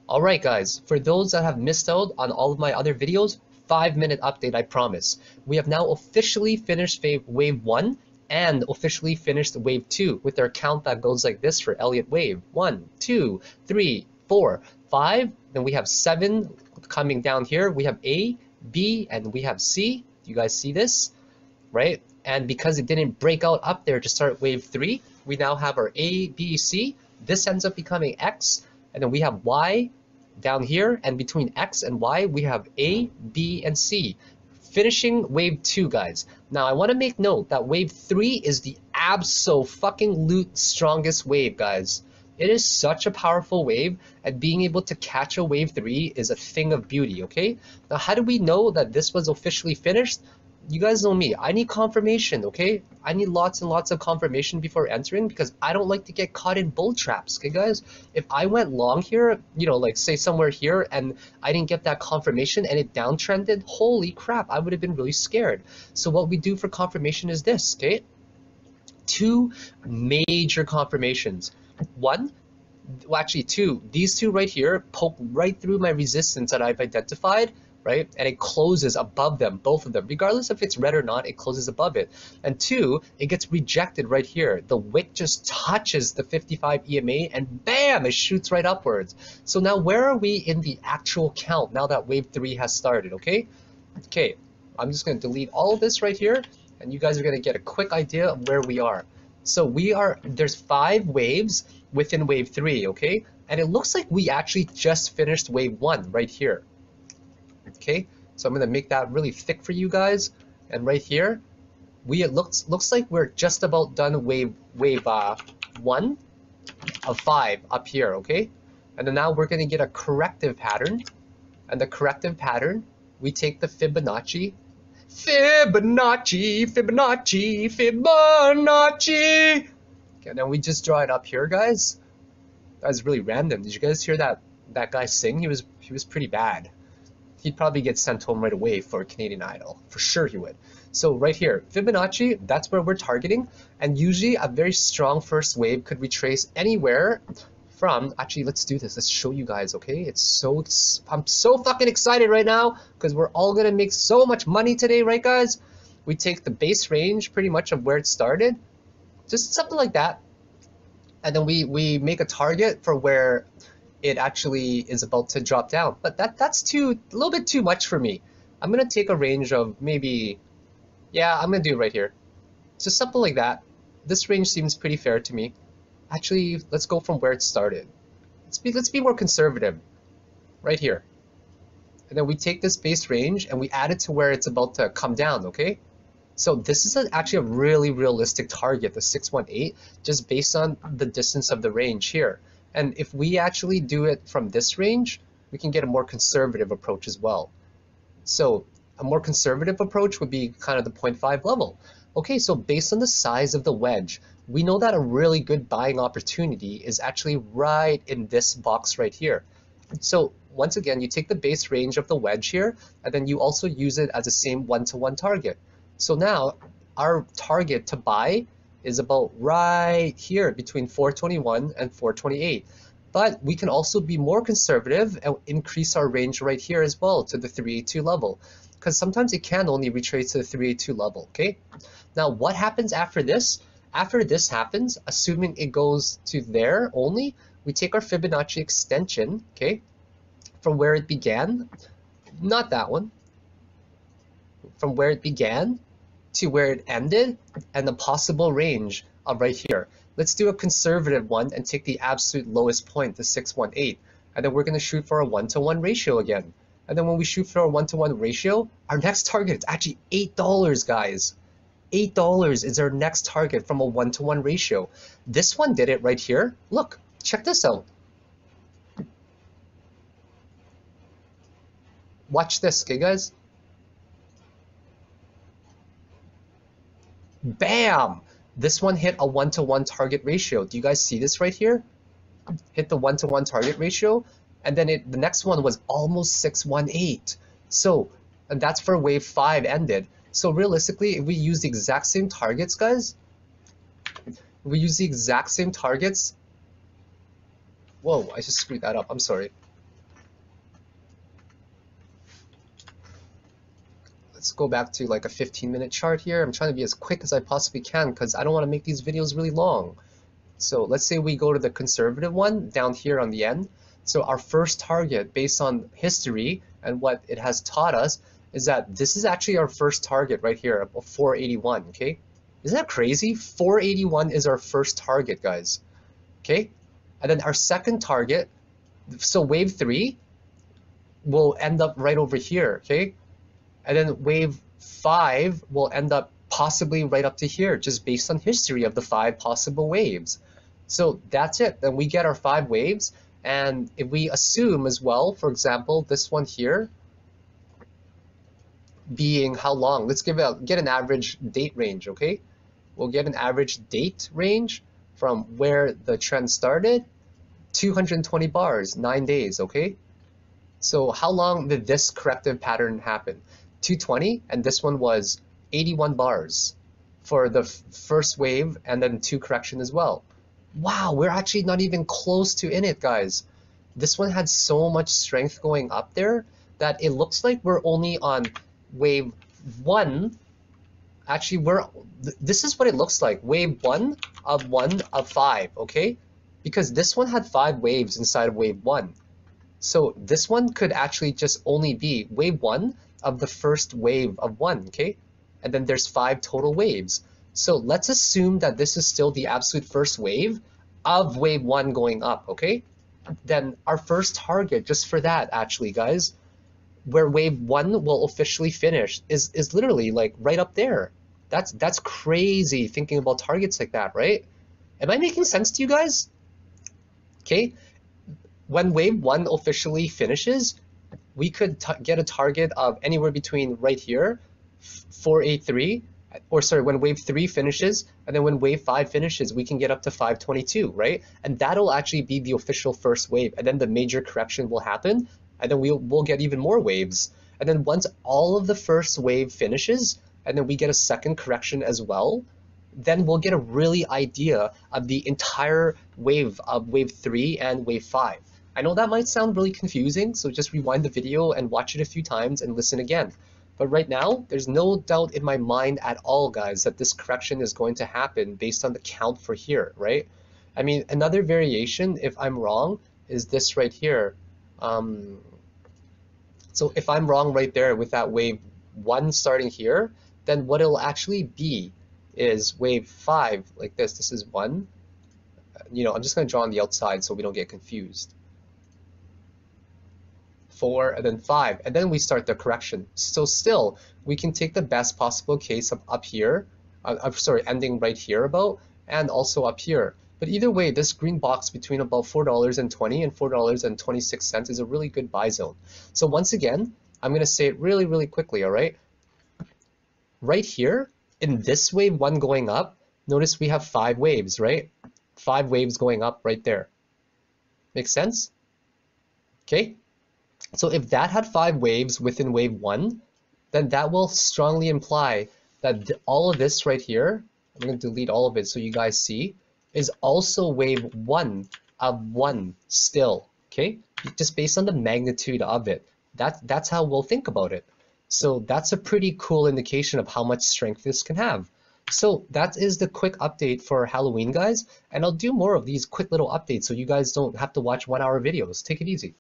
Alright guys, for those that have missed out on all of my other videos, 5-minute update I promise. We have now officially finished wave 1 and officially finished wave 2 with our count that goes like this for Elliot Wave. 1, 2, 3, 4, 5, then we have 7 coming down here. We have A, B, and we have C. You guys see this? Right? And because it didn't break out up there to start wave 3, we now have our A, B, C. This ends up becoming X. And then we have Y down here, and between X and Y, we have A, B, and C. Finishing wave 2, guys. Now, I want to make note that wave 3 is the abso-fucking-lute strongest wave, guys. It is such a powerful wave, and being able to catch a wave 3 is a thing of beauty, okay? Now, how do we know that this was officially finished? You guys know me. I need confirmation, okay? I need lots and lots of confirmation before entering because I don't like to get caught in bull traps, okay, guys? If I went long here, you know, like say somewhere here, and I didn't get that confirmation and it downtrended, holy crap, I would have been really scared. So what we do for confirmation is this, okay? 2 major confirmations. One, well, actually 2. These 2 right here poke right through my resistance that I've identified, right? And it closes above them, both of them. Regardless if it's red or not, it closes above it. And 2, it gets rejected right here. The wick just touches the 55 EMA and bam, it shoots right upwards. So now where are we in the actual count now that wave 3 has started, okay? Okay, I'm just gonna delete all of this right here and you guys are gonna get a quick idea of where we are. So there's 5 waves within wave 3, okay? And it looks like we actually just finished wave 1 right here. Okay, so I'm gonna make that really thick for you guys, and right here, it looks like we're just about done wave 1 of 5 up here, okay? And then now we're gonna get a corrective pattern, and the corrective pattern, we take the Fibonacci, okay, and then we just draw it up here, guys. That was really random. Did you guys hear that guy sing? He was pretty bad. He'd probably get sent home right away for Canadian Idol. For sure he would. So right here, Fibonacci, that's where we're targeting. And usually a very strong first wave could retrace anywhere from, actually let's do this. Let's show you guys, okay? I'm so fucking excited right now because we're all gonna make so much money today, right guys? We take the base range pretty much of where it started. Just something like that. And then we make a target for where it actually is about to drop down, but that's a little bit too much for me. I'm gonna take a range of maybe, yeah, I'm gonna do it right here. Just something like that. This range seems pretty fair to me. Actually, let's go from where it started. Let's be more conservative, right here. And then we take this base range and we add it to where it's about to come down, okay? So this is actually a really realistic target, the 618, just based on the distance of the range here. And if we actually do it from this range, we can get a more conservative approach as well. So a more conservative approach would be kind of the 0.5 level. Okay, so based on the size of the wedge, we know that a really good buying opportunity is actually right in this box right here. So once again, you take the base range of the wedge here, and then you also use it as the same one-to-one target. So now our target to buy is about right here between 421 and 428. But we can also be more conservative and increase our range right here as well to the 382 level, because sometimes it can only retrace to the 382 level, okay? Now what happens after this? After this happens, assuming it goes to there only, we take our Fibonacci extension, okay, from where it began, not that one, from where it began to where it ended, and the possible range of right here. Let's do a conservative one and take the absolute lowest point, the 618, and then we're going to shoot for a 1-to-1 ratio again. And then when we shoot for a 1-to-1 ratio, our next target is actually $8, guys. $8 is our next target from a 1-to-1 ratio. This one did it right here. Look, check this out. Watch this, okay guys? Bam! This one hit a 1-to-1 target ratio. Do you guys see this right here? Hit the 1-to-1 target ratio, and then the next one was almost 618. So, and that's for wave 5 ended. So realistically, if we use the exact same targets, guys, we use the exact same targets. Whoa, I just screwed that up. I'm sorry. go back to like a 15-minute chart here. I'm trying to be as quick as I possibly can because I don't want to make these videos really long. So let's say we go to the conservative one down here on the end. So our first target based on history and what it has taught us is that this is actually our first target right here of 481, okay? Isn't that crazy? 481 is our first target, guys, okay? And then our second target, so wave 3 will end up right over here, okay? And then wave 5 will end up possibly right up to here, just based on history of the 5 possible waves. So that's it. Then we get our 5 waves. And if we assume as well, for example, this one here being how long? Let's get an average date range, okay? We'll get an average date range from where the trend started, 220 bars, 9 days, okay? So how long did this corrective pattern happen? 220, and this one was 81 bars for the first wave, and then 2 correction as well. Wow, we're actually not even close to in it, guys. This one had so much strength going up there that it looks like we're only on wave 1. Actually, this is what it looks like. Wave 1 of 5, okay? Because this one had 5 waves inside of wave 1. So this one could actually just only be wave 1 of the first wave of 1, okay? And then there's 5 total waves. So let's assume that this is still the absolute first wave of wave 1 going up, okay? Then our first target, just for that actually, guys, where wave 1 will officially finish is literally like right up there. That's crazy thinking about targets like that, right? Am I making sense to you guys? Okay, when wave 1 officially finishes, we could get a target of anywhere between right here, 483, or sorry, when wave 3 finishes, and then when wave 5 finishes, we can get up to 522, right? And that'll actually be the official first wave, and then the major correction will happen, and then we'll get even more waves. And then once all of the first wave finishes, and then we get a second correction as well, then we'll get a really idea of the entire wave of wave 3 and wave 5. I know that might sound really confusing, so just rewind the video and watch it a few times and listen again. But right now, there's no doubt in my mind at all, guys, that this correction is going to happen based on the count for here, right? I mean, another variation, if I'm wrong, is this right here. So if I'm wrong right there with that wave 1 starting here, then what it'll actually be is wave 5 like this. This is 1. I'm just going to draw on the outside so we don't get confused. 4, and then 5, and then we start the correction. So still, we can take the best possible case of up here, ending right here about, and also up here. But either way, this green box between about $4.20 and $4.26 is a really good buy zone. So once again, I'm going to say it really, really quickly, all right? Right here, in this wave 1 going up, notice we have 5 waves, right? 5 waves going up right there. Make sense? Okay? So if that had 5 waves within wave 1, then that will strongly imply that all of this right here, I'm going to delete all of it so you guys see, is also wave 1 of 1 still, okay? Just based on the magnitude of it. That's how we'll think about it. So that's a pretty cool indication of how much strength this can have. So that is the quick update for Halloween, guys. And I'll do more of these quick little updates so you guys don't have to watch 1-hour videos. Take it easy.